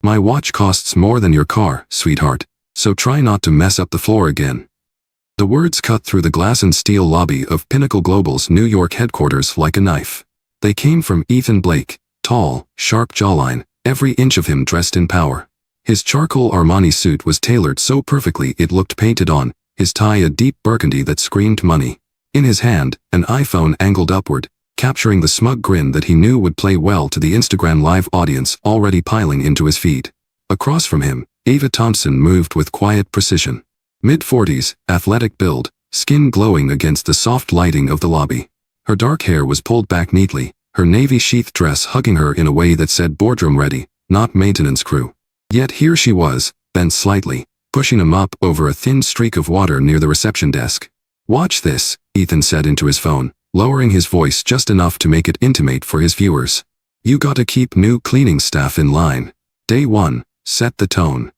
My watch costs more than your car, sweetheart, so try not to mess up the floor again. The words cut through the glass and steel lobby of Pinnacle Global's New York headquarters like a knife. They came from Ethan Blake, tall, sharp jawline, every inch of him dressed in power. His charcoal Armani suit was tailored so perfectly it looked painted on, his tie a deep burgundy that screamed money. In his hand, an iPhone angled upward, capturing the smug grin that he knew would play well to the Instagram Live audience already piling into his feed. Across from him, Ava Thompson moved with quiet precision. Mid-40s, athletic build, skin glowing against the soft lighting of the lobby. Her dark hair was pulled back neatly, her navy sheath dress hugging her in a way that said boardroom ready, not maintenance crew. Yet here she was, bent slightly, pushing a mop over a thin streak of water near the reception desk. "Watch this," Ethan said into his phone, lowering his voice just enough to make it intimate for his viewers. "You gotta keep new cleaning staff in line. Day 1, set the tone."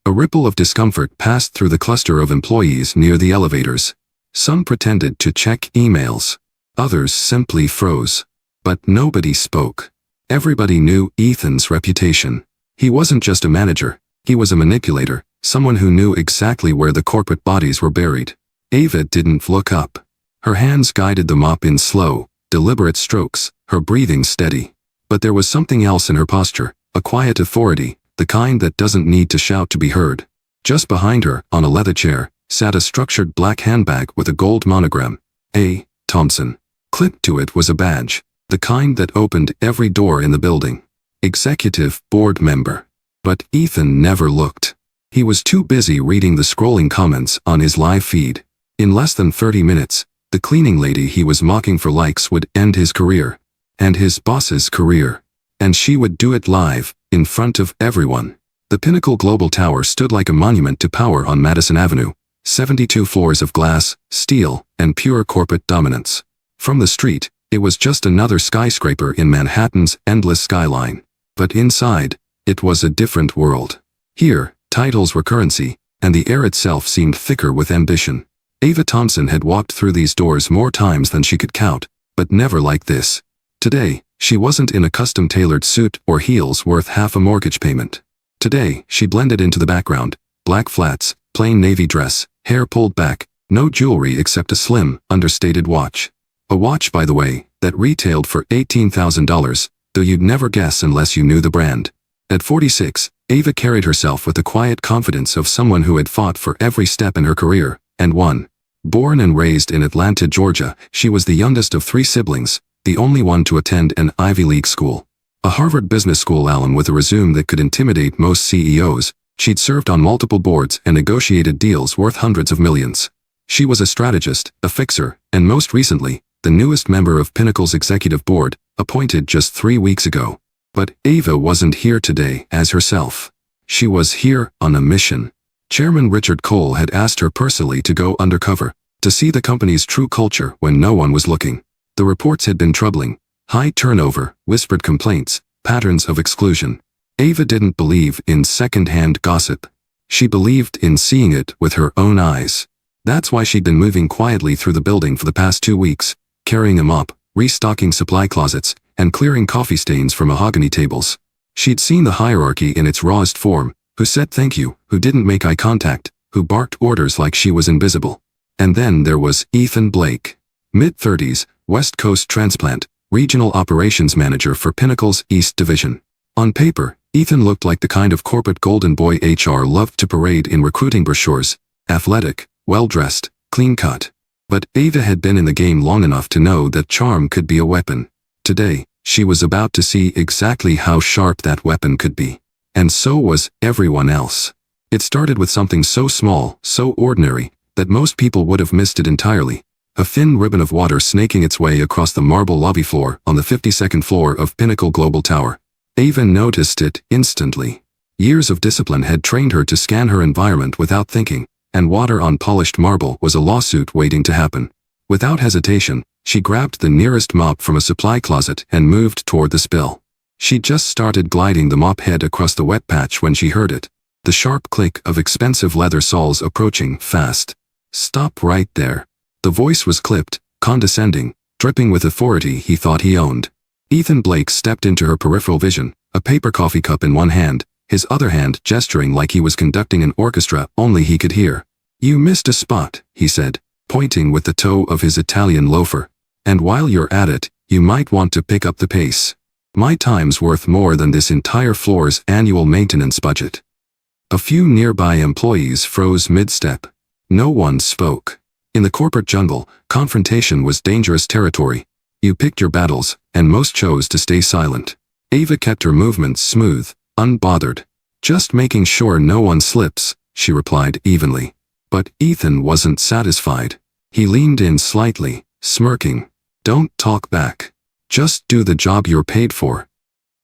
A ripple of discomfort passed through the cluster of employees near the elevators. Some pretended to check emails. Others simply froze. But nobody spoke. Everybody knew Ethan's reputation. He wasn't just a manager, he was a manipulator, someone who knew exactly where the corporate bodies were buried. Ava didn't look up. Her hands guided the mop in slow, deliberate strokes, her breathing steady. But there was something else in her posture, a quiet authority, the kind that doesn't need to shout to be heard. Just behind her, on a leather chair, sat a structured black handbag with a gold monogram, A. Thompson. Clipped to it was a badge, the kind that opened every door in the building. Executive board member. But Ethan never looked. He was too busy reading the scrolling comments on his live feed. In less than 30 minutes, the cleaning lady he was mocking for likes would end his career. And his boss's career. And she would do it live, in front of everyone. The Pinnacle Global Tower stood like a monument to power on Madison Avenue, 72 floors of glass, steel, and pure corporate dominance. From the street, it was just another skyscraper in Manhattan's endless skyline. But inside, it was a different world. Here, titles were currency, and the air itself seemed thicker with ambition. Ava Thompson had walked through these doors more times than she could count, but never like this. Today, she wasn't in a custom-tailored suit or heels worth half a mortgage payment. Today, she blended into the background, black flats, plain navy dress, hair pulled back, no jewelry except a slim, understated watch. A watch, by the way, that retailed for $18,000, though you'd never guess unless you knew the brand. At 46, Ava carried herself with the quiet confidence of someone who had fought for every step in her career, and won. Born and raised in Atlanta, Georgia, she was the youngest of 3 siblings, the only one to attend an Ivy League school. A Harvard Business School alum with a resume that could intimidate most CEOs, she'd served on multiple boards and negotiated deals worth hundreds of millions. She was a strategist, a fixer, and most recently, the newest member of Pinnacle's executive board, appointed just 3 weeks ago. But Ava wasn't here today as herself. She was here on a mission. Chairman Richard Cole had asked her personally to go undercover, to see the company's true culture when no one was looking. The reports had been troubling. High turnover, whispered complaints, patterns of exclusion. Ava didn't believe in second-hand gossip. She believed in seeing it with her own eyes. That's why she'd been moving quietly through the building for the past 2 weeks, carrying a mop, restocking supply closets, and clearing coffee stains from mahogany tables. She'd seen the hierarchy in its rawest form, who said thank you, who didn't make eye contact, who barked orders like she was invisible. And then there was Ethan Blake. Mid-30s, West Coast transplant, regional operations manager for Pinnacle's East Division. On paper, Ethan looked like the kind of corporate golden boy HR loved to parade in recruiting brochures, athletic, well-dressed, clean-cut. But Ava had been in the game long enough to know that charm could be a weapon. Today, she was about to see exactly how sharp that weapon could be. And so was everyone else. It started with something so small, so ordinary, that most people would have missed it entirely. A thin ribbon of water snaking its way across the marble lobby floor on the 52nd floor of Pinnacle Global Tower. Ava noticed it instantly. Years of discipline had trained her to scan her environment without thinking, and water on polished marble was a lawsuit waiting to happen. Without hesitation, she grabbed the nearest mop from a supply closet and moved toward the spill. She just started gliding the mop head across the wet patch when she heard it. The sharp click of expensive leather soles approaching fast. "Stop right there." The voice was clipped, condescending, dripping with authority he thought he owned. Ethan Blake stepped into her peripheral vision, a paper coffee cup in one hand, his other hand gesturing like he was conducting an orchestra only he could hear. "You missed a spot," he said, pointing with the toe of his Italian loafer. "And while you're at it, you might want to pick up the pace. My time's worth more than this entire floor's annual maintenance budget." A few nearby employees froze mid-step. No one spoke. In the corporate jungle, confrontation was dangerous territory. You picked your battles, and most chose to stay silent. Ava kept her movements smooth, unbothered. "Just making sure no one slips," she replied evenly. But Ethan wasn't satisfied. He leaned in slightly, smirking. "Don't talk back. Just do the job you're paid for."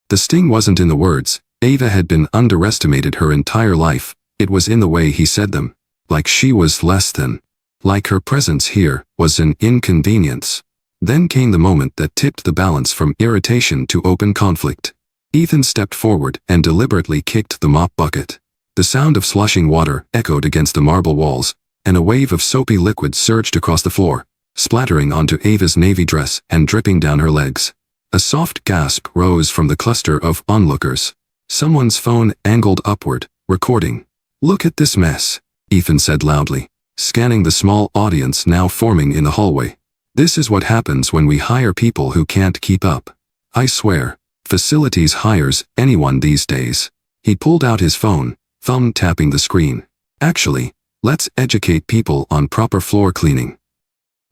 The sting wasn't in the words. Ava had been underestimated her entire life. It was in the way he said them. Like she was less than. Like her presence here was an inconvenience. Then came the moment that tipped the balance from irritation to open conflict. Ethan stepped forward and deliberately kicked the mop bucket. The sound of slushing water echoed against the marble walls, and a wave of soapy liquid surged across the floor, splattering onto Ava's navy dress and dripping down her legs. A soft gasp rose from the cluster of onlookers. Someone's phone angled upward, recording. "Look at this mess," Ethan said loudly, scanning the small audience now forming in the hallway. "This is what happens when we hire people who can't keep up. I swear, facilities hires anyone these days." He pulled out his phone, thumb tapping the screen. "Actually, let's educate people on proper floor cleaning."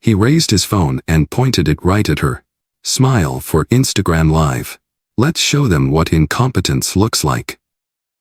He raised his phone and pointed it right at her. "Smile for Instagram Live. Let's show them what incompetence looks like."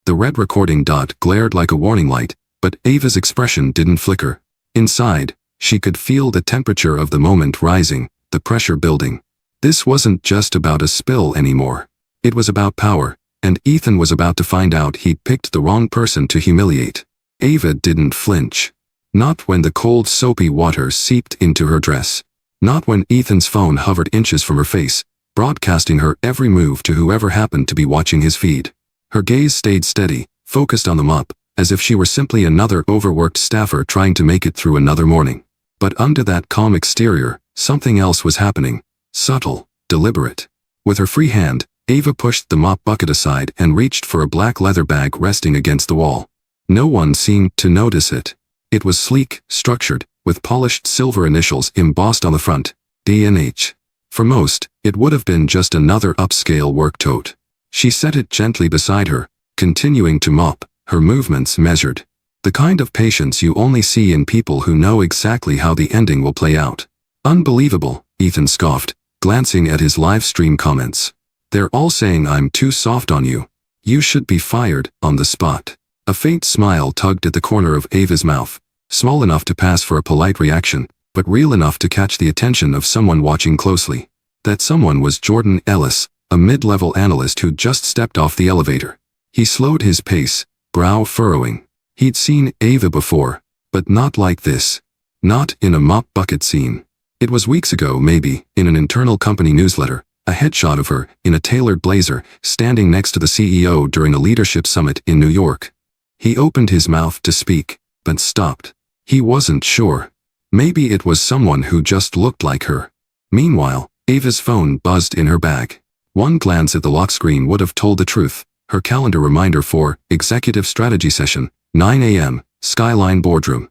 The red recording dot glared like a warning light, but Ava's expression didn't flicker. Inside, she could feel the temperature of the moment rising, the pressure building. This wasn't just about a spill anymore. It was about power, and Ethan was about to find out he'd picked the wrong person to humiliate. Ava didn't flinch. Not when the cold soapy water seeped into her dress. Not when Ethan's phone hovered inches from her face, broadcasting her every move to whoever happened to be watching his feed. Her gaze stayed steady, focused on the mop, as if she were simply another overworked staffer trying to make it through another morning. But under that calm exterior, something else was happening. Subtle, deliberate. With her free hand, Ava pushed the mop bucket aside and reached for a black leather bag resting against the wall. No one seemed to notice it. It was sleek, structured, with polished silver initials embossed on the front, D&H. For most, it would have been just another upscale work tote. She set it gently beside her, continuing to mop, her movements measured. The kind of patience you only see in people who know exactly how the ending will play out. "Unbelievable," Ethan scoffed, glancing at his live stream comments. "They're all saying I'm too soft on you. You should be fired on the spot." A faint smile tugged at the corner of Ava's mouth, small enough to pass for a polite reaction, but real enough to catch the attention of someone watching closely. That someone was Jordan Ellis, a mid-level analyst who'd just stepped off the elevator. He slowed his pace, brow furrowing. He'd seen Ava before, but not like this. Not in a mop bucket scene. It was weeks ago maybe, in an internal company newsletter, a headshot of her, in a tailored blazer, standing next to the CEO during a leadership summit in New York. He opened his mouth to speak, but stopped. He wasn't sure. Maybe it was someone who just looked like her. Meanwhile, Ava's phone buzzed in her bag. One glance at the lock screen would have told the truth. Her calendar reminder for Executive Strategy Session, 9 a.m., Skyline Boardroom.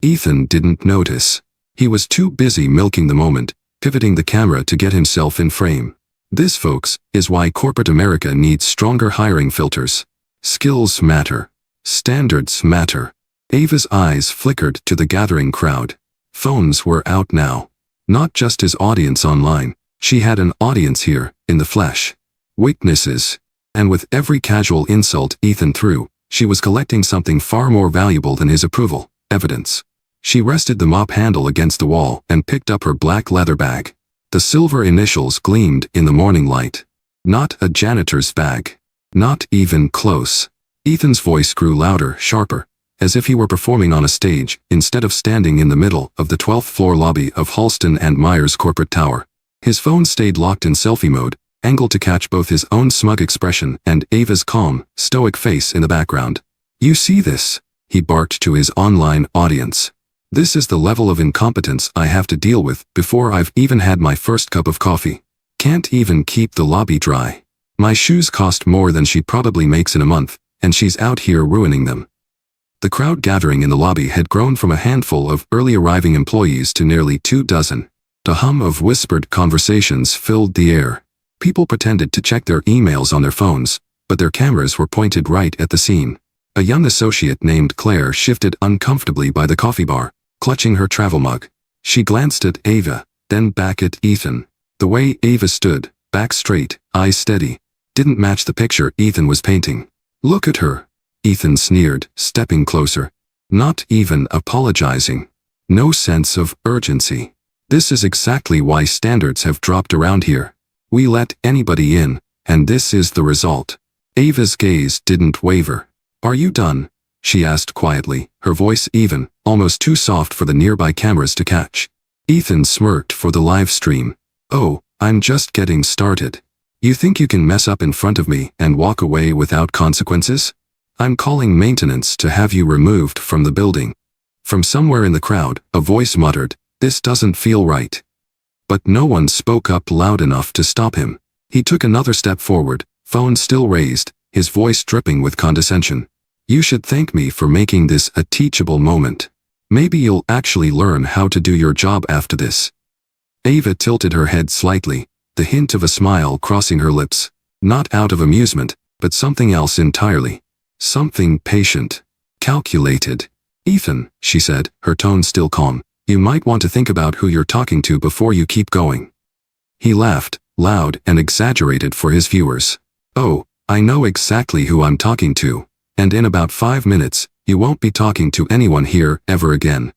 Ethan didn't notice. He was too busy milking the moment, pivoting the camera to get himself in frame. This, folks, is why corporate America needs stronger hiring filters. Skills matter. Standards matter. Ava's eyes flickered to the gathering crowd. Phones were out now. Not just his audience online. She had an audience here, in the flesh. Weaknesses. And with every casual insult Ethan threw, she was collecting something far more valuable than his approval, evidence. She rested the mop handle against the wall and picked up her black leather bag. The silver initials gleamed in the morning light. Not a janitor's bag. Not even close. Ethan's voice grew louder, sharper, as if he were performing on a stage instead of standing in the middle of the 12th floor lobby of Halston and Myers corporate tower. His phone stayed locked in selfie mode, angled to catch both his own smug expression and Ava's calm, stoic face in the background. "You see this?" he barked to his online audience. "This is the level of incompetence I have to deal with before I've even had my first cup of coffee. Can't even keep the lobby dry. My shoes cost more than she probably makes in a month, and she's out here ruining them. The crowd gathering in the lobby had grown from a handful of early arriving employees to nearly 24. The hum of whispered conversations filled the air. People pretended to check their emails on their phones, but their cameras were pointed right at the scene. A young associate named Claire shifted uncomfortably by the coffee bar, clutching her travel mug. She glanced at Ava, then back at Ethan. The way Ava stood, back straight, eyes steady, didn't match the picture Ethan was painting. Look at her, Ethan sneered, stepping closer. Not even apologizing. No sense of urgency. This is exactly why standards have dropped around here. We let anybody in, and this is the result. Ava's gaze didn't waver. Are you done? She asked quietly, her voice even, almost too soft for the nearby cameras to catch. Ethan smirked for the live stream. Oh, I'm just getting started. You think you can mess up in front of me and walk away without consequences? I'm calling maintenance to have you removed from the building. From somewhere in the crowd, a voice muttered, "This doesn't feel right." But no one spoke up loud enough to stop him. He took another step forward, phone still raised, his voice dripping with condescension. You should thank me for making this a teachable moment. Maybe you'll actually learn how to do your job after this. Ava tilted her head slightly, the hint of a smile crossing her lips. Not out of amusement, but something else entirely. Something patient. Calculated. Ethan, she said, her tone still calm, you might want to think about who you're talking to before you keep going. He laughed, loud and exaggerated for his viewers. Oh, I know exactly who I'm talking to. And in about 5 minutes, you won't be talking to anyone here ever again.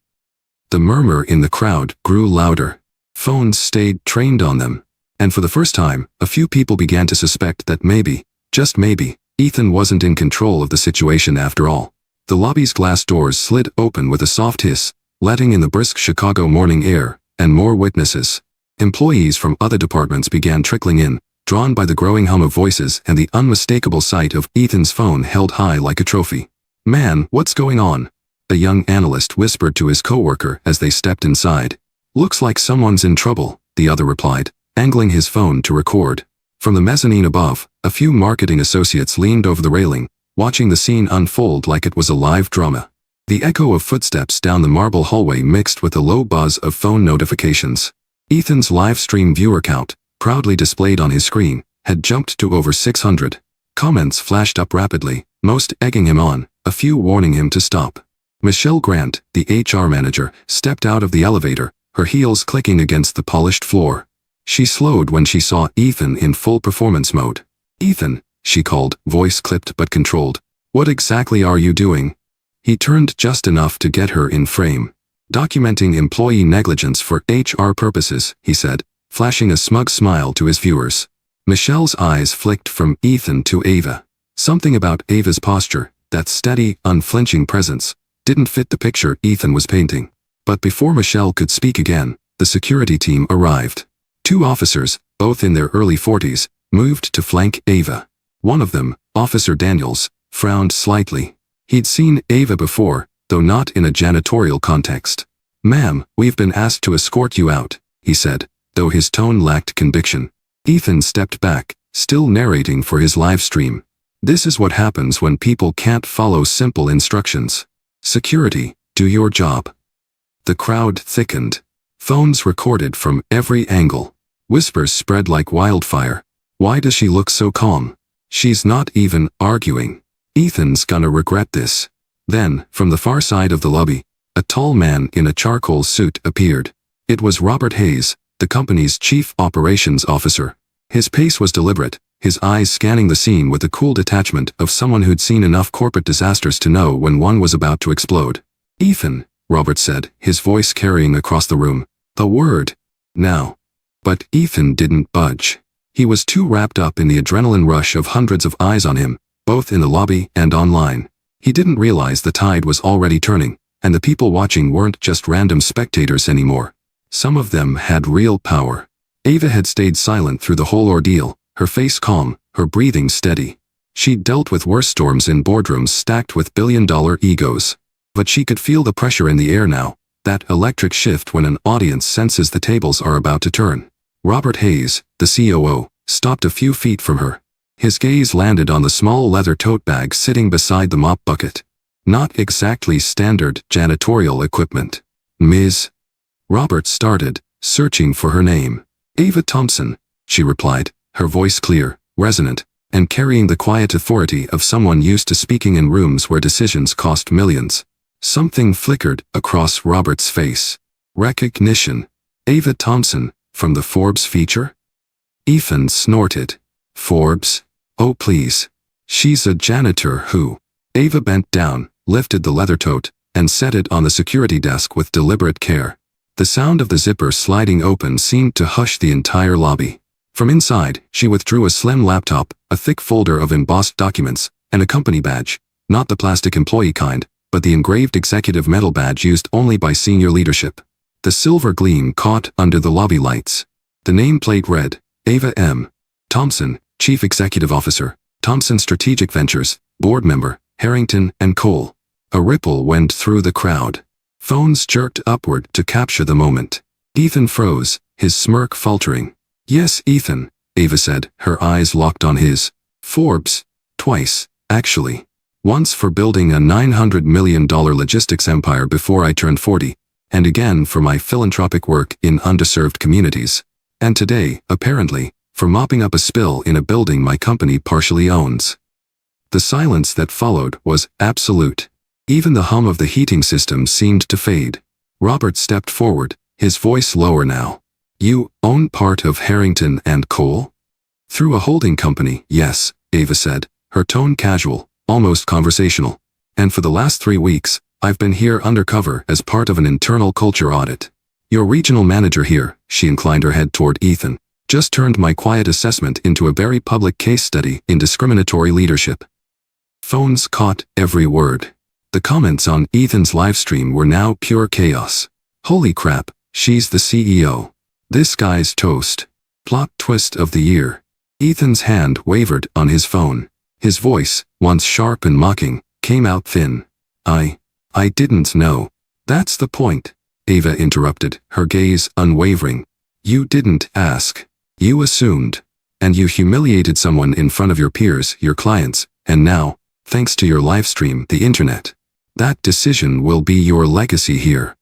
The murmur in the crowd grew louder. Phones stayed trained on them. And for the first time, a few people began to suspect that maybe, just maybe, Ethan wasn't in control of the situation after all. The lobby's glass doors slid open with a soft hiss, letting in the brisk Chicago morning air, and more witnesses. Employees from other departments began trickling in, drawn by the growing hum of voices and the unmistakable sight of Ethan's phone held high like a trophy. Man, what's going on? A young analyst whispered to his coworker as they stepped inside. Looks like someone's in trouble, the other replied, angling his phone to record. From the mezzanine above, a few marketing associates leaned over the railing, watching the scene unfold like it was a live drama. The echo of footsteps down the marble hallway mixed with the low buzz of phone notifications. Ethan's live stream viewer count, proudly displayed on his screen, had jumped to over 600. Comments flashed up rapidly, most egging him on, a few warning him to stop. Michelle Grant, the HR manager, stepped out of the elevator, her heels clicking against the polished floor. She slowed when she saw Ethan in full performance mode. Ethan, she called, voice clipped but controlled. What exactly are you doing? He turned just enough to get her in frame. Documenting employee negligence for HR purposes, he said, flashing a smug smile to his viewers. Michelle's eyes flicked from Ethan to Ava. Something about Ava's posture, that steady, unflinching presence, didn't fit the picture Ethan was painting. But before Michelle could speak again, the security team arrived. 2 officers, both in their early 40s, moved to flank Ava. One of them, Officer Daniels, frowned slightly. He'd seen Ava before, though not in a janitorial context. Ma'am, we've been asked to escort you out, he said, though his tone lacked conviction. Ethan stepped back, still narrating for his live stream. This is what happens when people can't follow simple instructions. Security, do your job. The crowd thickened. Phones recorded from every angle. Whispers spread like wildfire. Why does she look so calm? She's not even arguing. Ethan's gonna regret this. Then, from the far side of the lobby, a tall man in a charcoal suit appeared. It was Robert Hayes, the company's chief operations officer. His pace was deliberate, his eyes scanning the scene with the cool detachment of someone who'd seen enough corporate disasters to know when one was about to explode. Ethan, Robert said, his voice carrying across the room. The word. Now. But Ethan didn't budge. He was too wrapped up in the adrenaline rush of hundreds of eyes on him, both in the lobby and online. He didn't realize the tide was already turning, and the people watching weren't just random spectators anymore. Some of them had real power. Ava had stayed silent through the whole ordeal, her face calm, her breathing steady. She'd dealt with worse storms in boardrooms stacked with billion-dollar egos. But she could feel the pressure in the air now, that electric shift when an audience senses the tables are about to turn. Robert Hayes, the COO, stopped a few feet from her. His gaze landed on the small leather tote bag sitting beside the mop bucket. Not exactly standard janitorial equipment. Ms. Robert started, searching for her name. Ava Thompson, she replied, her voice clear, resonant, and carrying the quiet authority of someone used to speaking in rooms where decisions cost millions. Something flickered across Robert's face. Recognition. Ava Thompson, from the Forbes feature? Ethan snorted. Forbes? Oh please. She's a janitor who... Ava bent down, lifted the leather tote, and set it on the security desk with deliberate care. The sound of the zipper sliding open seemed to hush the entire lobby. From inside, she withdrew a slim laptop, a thick folder of embossed documents, and a company badge, not the plastic employee kind, but the engraved executive metal badge used only by senior leadership. The silver gleam caught under the lobby lights. The nameplate read, Ava M. Thompson, Chief Executive Officer, Thompson Strategic Ventures, Board Member, Harrington and Cole. A ripple went through the crowd. Phones jerked upward to capture the moment. Ethan froze, his smirk faltering. Yes, Ethan, Ava said, her eyes locked on his. Forbes. Twice, actually. Once for building a $900 million logistics empire before I turned 40, and again for my philanthropic work in underserved communities. And today, apparently, for mopping up a spill in a building my company partially owns. The silence that followed was absolute. Even the hum of the heating system seemed to fade. Robert stepped forward, his voice lower now. You own part of Harrington and Cole? Through a holding company, yes, Ava said, her tone casual, almost conversational. And for the last 3 weeks, I've been here undercover as part of an internal culture audit. Your regional manager here, she inclined her head toward Ethan, just turned my quiet assessment into a very public case study in discriminatory leadership. Phones caught every word. The comments on Ethan's livestream were now pure chaos. Holy crap, she's the CEO. This guy's toast. Plot twist of the year. Ethan's hand wavered on his phone. His voice, once sharp and mocking, came out thin. I didn't know. That's the point, Ava interrupted, her gaze unwavering. You didn't ask. You assumed. And you humiliated someone in front of your peers, your clients, and now, thanks to your livestream, the internet. That decision will be your legacy here.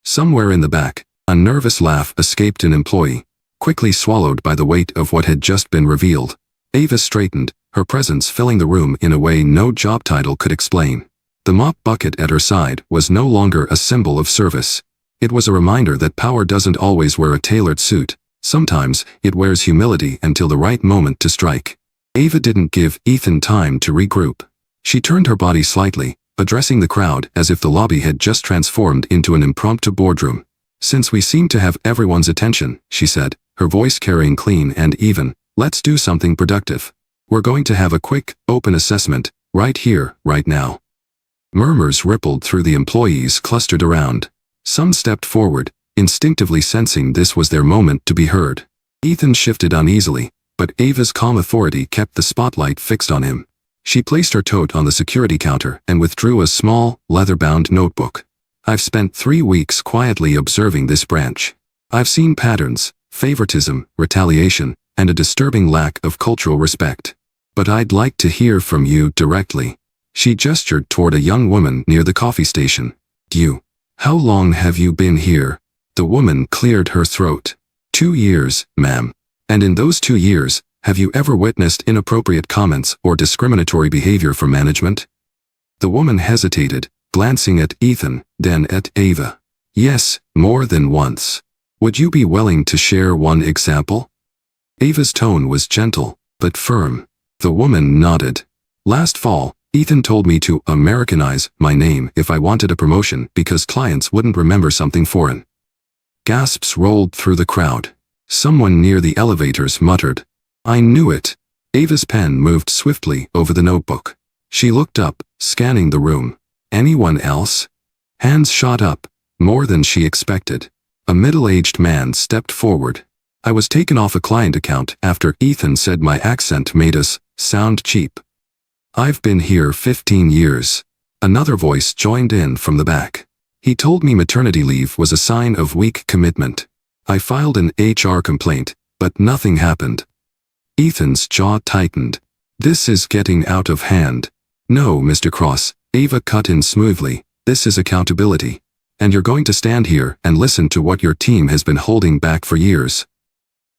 Somewhere in the back, a nervous laugh escaped an employee, quickly swallowed by the weight of what had just been revealed. Ava straightened, her presence filling the room in a way no job title could explain. The mop bucket at her side was no longer a symbol of service. It was a reminder that power doesn't always wear a tailored suit. Sometimes, it wears humility until the right moment to strike. Ava didn't give Ethan time to regroup. She turned her body slightly, addressing the crowd as if the lobby had just transformed into an impromptu boardroom. Since we seem to have everyone's attention, she said, her voice carrying clean and even, let's do something productive. We're going to have a quick, open assessment, right here, right now. Murmurs rippled through the employees clustered around. Some stepped forward, instinctively sensing this was their moment to be heard. Ethan shifted uneasily, but Ava's calm authority kept the spotlight fixed on him. She placed her tote on the security counter and withdrew a small, leather-bound notebook. I've spent 3 weeks quietly observing this branch. I've seen patterns, favoritism, retaliation, and a disturbing lack of cultural respect. But I'd like to hear from you directly. She gestured toward a young woman near the coffee station. You. How long have you been here? The woman cleared her throat. 2 years, ma'am. And in those 2 years, have you ever witnessed inappropriate comments or discriminatory behavior from management? The woman hesitated, glancing at Ethan, then at Ava. Yes, more than once. Would you be willing to share one example? Ava's tone was gentle, but firm. The woman nodded. Last fall, Ethan told me to Americanize my name if I wanted a promotion because clients wouldn't remember something foreign. Gasps rolled through the crowd. Someone near the elevators muttered, I knew it. Ava's pen moved swiftly over the notebook. She looked up, scanning the room. Anyone else? Hands shot up, more than she expected. A middle-aged man stepped forward. I was taken off a client account after Ethan said my accent made us sound cheap. I've been here 15 years. Another voice joined in from the back. He told me maternity leave was a sign of weak commitment. I filed an HR complaint, but nothing happened. Ethan's jaw tightened. This is getting out of hand. No, Mr. Cross, Ava cut in smoothly. This is accountability. And you're going to stand here and listen to what your team has been holding back for years.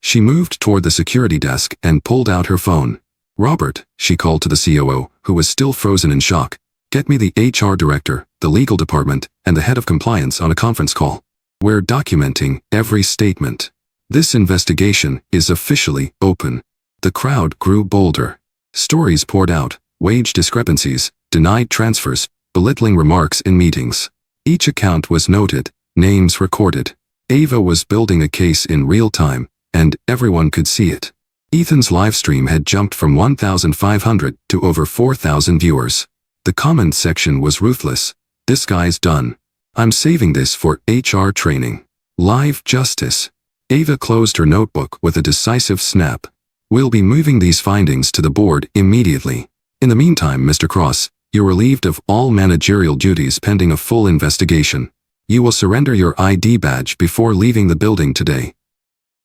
She moved toward the security desk and pulled out her phone. Robert, she called to the COO, who was still frozen in shock. Get me the HR director, the legal department, and the head of compliance on a conference call. We're documenting every statement. This investigation is officially open. The crowd grew bolder. Stories poured out, wage discrepancies, denied transfers, belittling remarks in meetings. Each account was noted, names recorded. Ava was building a case in real time, and everyone could see it. Ethan's livestream had jumped from 1,500 to over 4,000 viewers. The comment section was ruthless. This guy's done. I'm saving this for HR training. Live justice. Ava closed her notebook with a decisive snap. We'll be moving these findings to the board immediately. In the meantime, Mr. Cross, you're relieved of all managerial duties pending a full investigation. You will surrender your ID badge before leaving the building today.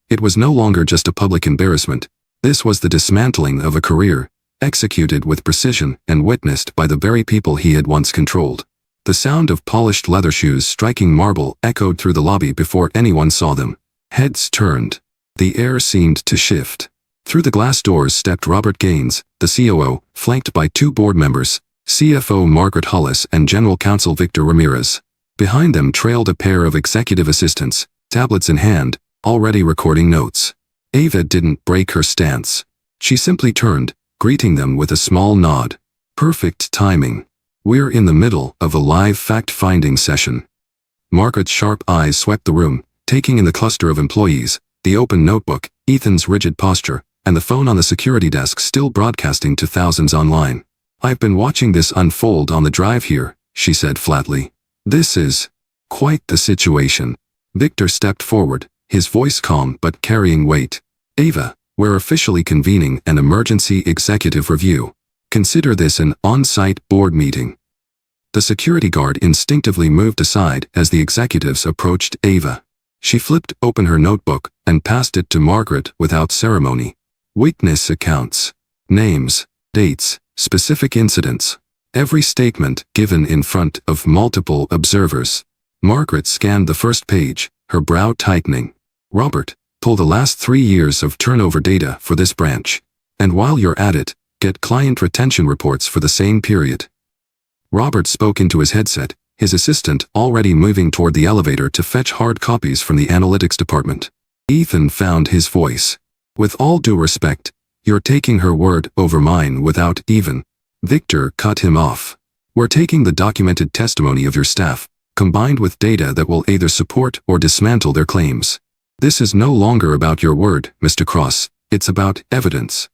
It was no longer just a public embarrassment. This was the dismantling of a career, executed with precision and witnessed by the very people he had once controlled. The sound of polished leather shoes striking marble echoed through the lobby before anyone saw them. Heads turned. The air seemed to shift. Through the glass doors stepped Robert Gaines, the COO, flanked by two board members, CFO Margaret Hollis and General Counsel Victor Ramirez. Behind them trailed a pair of executive assistants, tablets in hand, already recording notes. Ava didn't break her stance. She simply turned, greeting them with a small nod. Perfect timing. We're in the middle of a live fact-finding session. Margaret's sharp eyes swept the room, taking in the cluster of employees, the open notebook, Ethan's rigid posture, and the phone on the security desk still broadcasting to thousands online. I've been watching this unfold on the drive here, she said flatly. This is quite the situation. Victor stepped forward, his voice calm but carrying weight. Ava, we're officially convening an emergency executive review. Consider this an on-site board meeting. The security guard instinctively moved aside as the executives approached Ava. She flipped open her notebook and passed it to Margaret without ceremony. Witness accounts. Names, dates, specific incidents. Every statement given in front of multiple observers. Margaret scanned the first page, her brow tightening. Robert, pull the last 3 years of turnover data for this branch. And while you're at it, get client retention reports for the same period. Robert spoke into his headset, his assistant already moving toward the elevator to fetch hard copies from the analytics department. Ethan found his voice. With all due respect, you're taking her word over mine without even. Victor cut him off. We're taking the documented testimony of your staff, combined with data that will either support or dismantle their claims. This is no longer about your word, Mr. Cross, it's about evidence.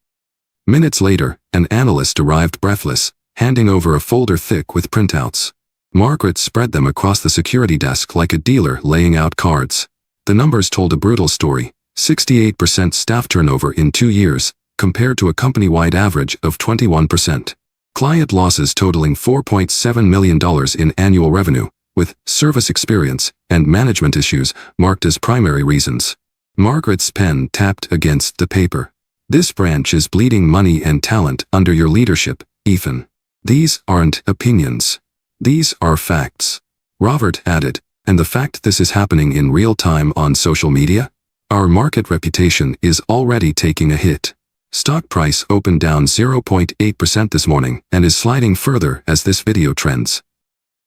Minutes later, an analyst arrived breathless, handing over a folder thick with printouts. Margaret spread them across the security desk like a dealer laying out cards. The numbers told a brutal story: 68% staff turnover in 2 years, compared to a company-wide average of 21%. Client losses totaling $4.7 million in annual revenue, with service experience and management issues marked as primary reasons. Margaret's pen tapped against the paper. This branch is bleeding money and talent under your leadership, Ethan. These aren't opinions. These are facts. Robert added, and the fact this is happening in real time on social media? Our market reputation is already taking a hit. Stock price opened down 0.8% this morning and is sliding further as this video trends.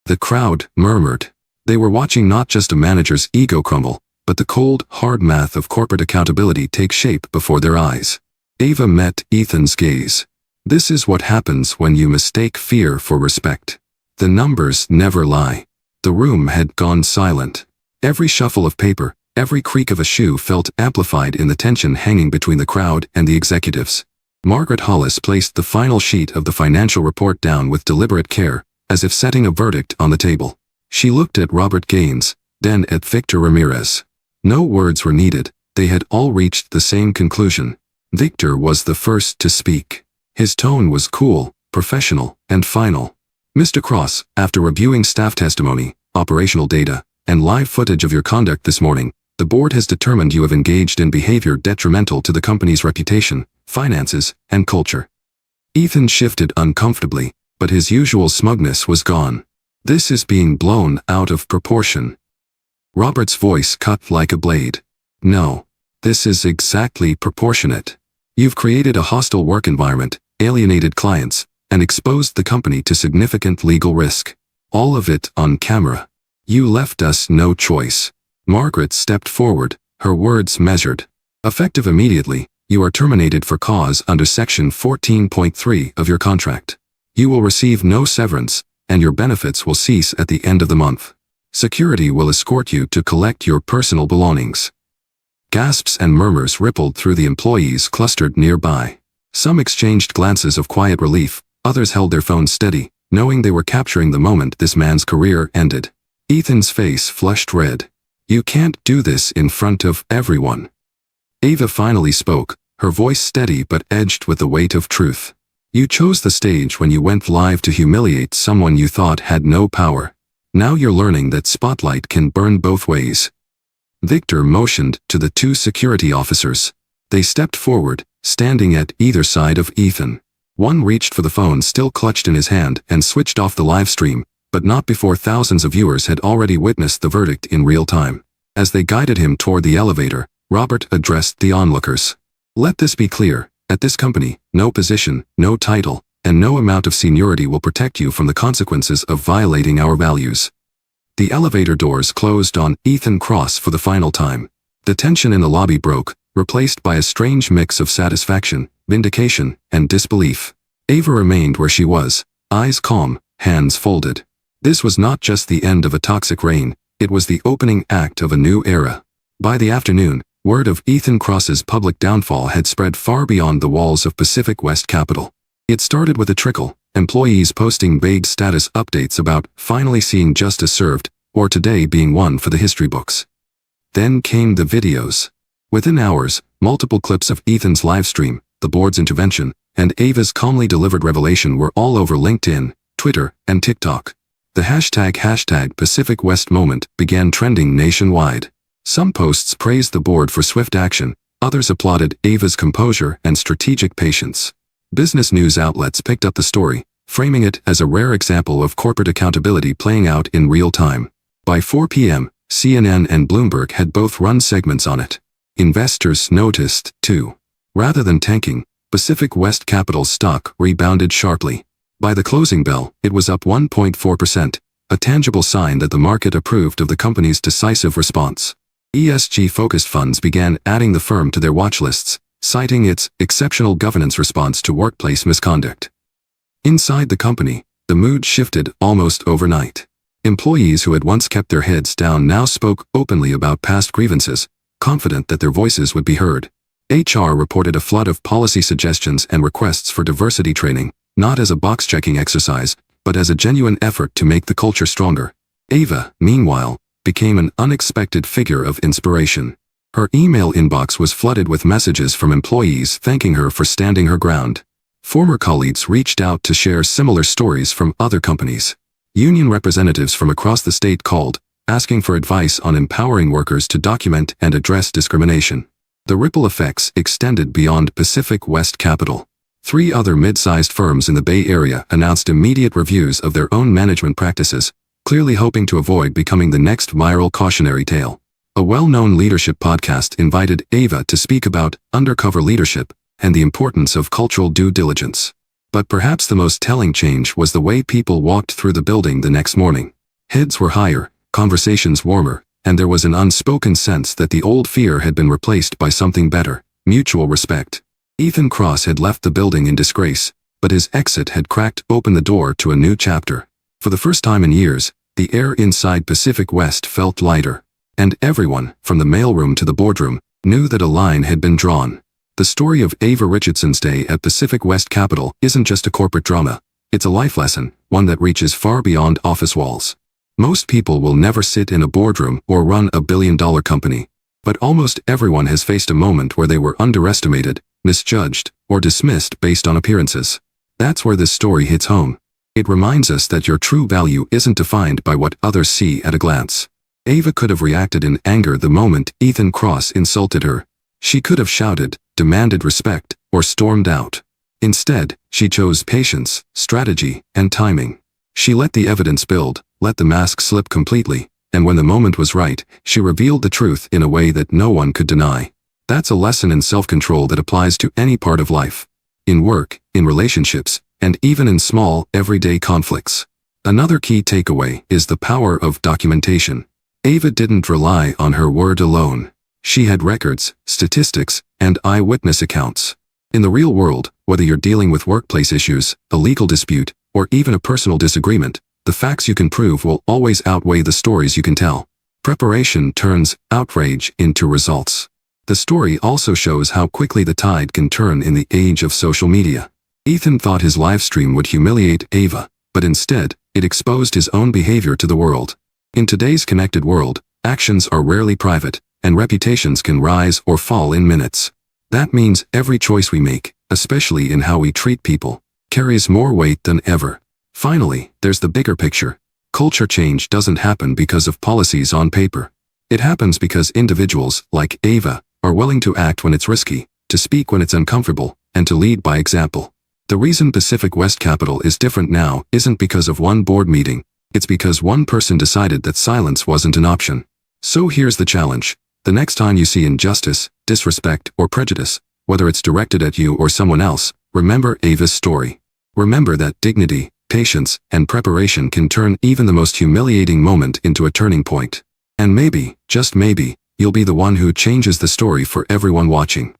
The crowd murmured. They were watching not just a manager's ego crumble, but the cold, hard math of corporate accountability take shape before their eyes. Ava met Ethan's gaze. This is what happens when you mistake fear for respect. The numbers never lie. The room had gone silent. Every shuffle of paper, every creak of a shoe felt amplified in the tension hanging between the crowd and the executives. Margaret Hollis placed the final sheet of the financial report down with deliberate care, as if setting a verdict on the table. She looked at Robert Gaines, then at Victor Ramirez. No words were needed, they had all reached the same conclusion. Victor was the first to speak. His tone was cool, professional, and final. Mr. Cross, after reviewing staff testimony, operational data, and live footage of your conduct this morning, the board has determined you have engaged in behavior detrimental to the company's reputation, finances, and culture. Ethan shifted uncomfortably, but his usual smugness was gone. This is being blown out of proportion. Robert's voice cut like a blade. No. This is exactly proportionate. You've created a hostile work environment, alienated clients, and exposed the company to significant legal risk. All of it on camera. You left us no choice. Margaret stepped forward, her words measured. Effective immediately, you are terminated for cause under Section 14.3 of your contract. You will receive no severance, and your benefits will cease at the end of the month. Security will escort you to collect your personal belongings. Gasps and murmurs rippled through the employees clustered nearby. Some exchanged glances of quiet relief, others held their phones steady, knowing they were capturing the moment this man's career ended. Ethan's face flushed red. You can't do this in front of everyone. Ava finally spoke, her voice steady but edged with the weight of truth. You chose the stage when you went live to humiliate someone you thought had no power. Now you're learning that spotlight can burn both ways. Victor motioned to the two security officers. They stepped forward, standing at either side of Ethan. One reached for the phone still clutched in his hand and switched off the live stream, but not before thousands of viewers had already witnessed the verdict in real time. As they guided him toward the elevator, Robert addressed the onlookers. Let this be clear, at this company, no position, no title, and no amount of seniority will protect you from the consequences of violating our values. The elevator doors closed on Ethan Cross for the final time. The tension in the lobby broke, replaced by a strange mix of satisfaction, vindication, and disbelief. Ava remained where she was, eyes calm, hands folded. This was not just the end of a toxic reign, it was the opening act of a new era. By the afternoon, word of Ethan Cross's public downfall had spread far beyond the walls of Pacific West Capital. It started with a trickle, employees posting vague status updates about finally seeing justice served, or today being won for the history books. Then came the videos. Within hours, multiple clips of Ethan's livestream, the board's intervention, and Ava's calmly delivered revelation were all over LinkedIn, Twitter, and TikTok. The hashtag Pacific West moment began trending nationwide. Some posts praised the board for swift action, others applauded Ava's composure and strategic patience. Business news outlets picked up the story, framing it as a rare example of corporate accountability playing out in real time. By 4 p.m., CNN and Bloomberg had both run segments on it. Investors noticed, too. Rather than tanking, Pacific West Capital's stock rebounded sharply. By the closing bell, it was up 1.4%, a tangible sign that the market approved of the company's decisive response. ESG-focused funds began adding the firm to their watch lists, citing its exceptional governance response to workplace misconduct. Inside the company, the mood shifted almost overnight. Employees who had once kept their heads down now spoke openly about past grievances, confident that their voices would be heard. HR reported a flood of policy suggestions and requests for diversity training, not as a box-checking exercise, but as a genuine effort to make the culture stronger. Ava, meanwhile, became an unexpected figure of inspiration. Her email inbox was flooded with messages from employees thanking her for standing her ground. Former colleagues reached out to share similar stories from other companies. Union representatives from across the state called, asking for advice on empowering workers to document and address discrimination. The ripple effects extended beyond Pacific West Capital. 3 other mid-sized firms in the Bay Area announced immediate reviews of their own management practices, clearly hoping to avoid becoming the next viral cautionary tale. A well-known leadership podcast invited Ava to speak about undercover leadership and the importance of cultural due diligence. But perhaps the most telling change was the way people walked through the building the next morning. Heads were higher, conversations warmer, and there was an unspoken sense that the old fear had been replaced by something better, mutual respect. Ethan Cross had left the building in disgrace, but his exit had cracked open the door to a new chapter. For the first time in years, the air inside Pacific West felt lighter. And everyone, from the mailroom to the boardroom, knew that a line had been drawn. The story of Ava Richardson's day at Pacific West Capital isn't just a corporate drama, it's a life lesson, one that reaches far beyond office walls. Most people will never sit in a boardroom or run a billion-dollar company, but almost everyone has faced a moment where they were underestimated, misjudged, or dismissed based on appearances. That's where this story hits home. It reminds us that your true value isn't defined by what others see at a glance. Ava could have reacted in anger the moment Ethan Cross insulted her. She could have shouted, demanded respect, or stormed out. Instead, she chose patience, strategy, and timing. She let the evidence build, let the mask slip completely, and when the moment was right, she revealed the truth in a way that no one could deny. That's a lesson in self-control that applies to any part of life. In work, in relationships, and even in small, everyday conflicts. Another key takeaway is the power of documentation. Ava didn't rely on her word alone. She had records, statistics, and eyewitness accounts. In the real world, whether you're dealing with workplace issues, a legal dispute, or even a personal disagreement, the facts you can prove will always outweigh the stories you can tell. Preparation turns outrage into results. The story also shows how quickly the tide can turn in the age of social media. Ethan thought his livestream would humiliate Ava, but instead, it exposed his own behavior to the world. In today's connected world, actions are rarely private, and reputations can rise or fall in minutes. That means every choice we make, especially in how we treat people, carries more weight than ever. Finally, there's the bigger picture. Culture change doesn't happen because of policies on paper. It happens because individuals, like Ava, are willing to act when it's risky, to speak when it's uncomfortable, and to lead by example. The reason Pacific West Capital is different now isn't because of one board meeting, it's because one person decided that silence wasn't an option. So here's the challenge. The next time you see injustice, disrespect, or prejudice, whether it's directed at you or someone else, remember Ava's story. Remember that dignity, patience, and preparation can turn even the most humiliating moment into a turning point. And maybe, just maybe, you'll be the one who changes the story for everyone watching.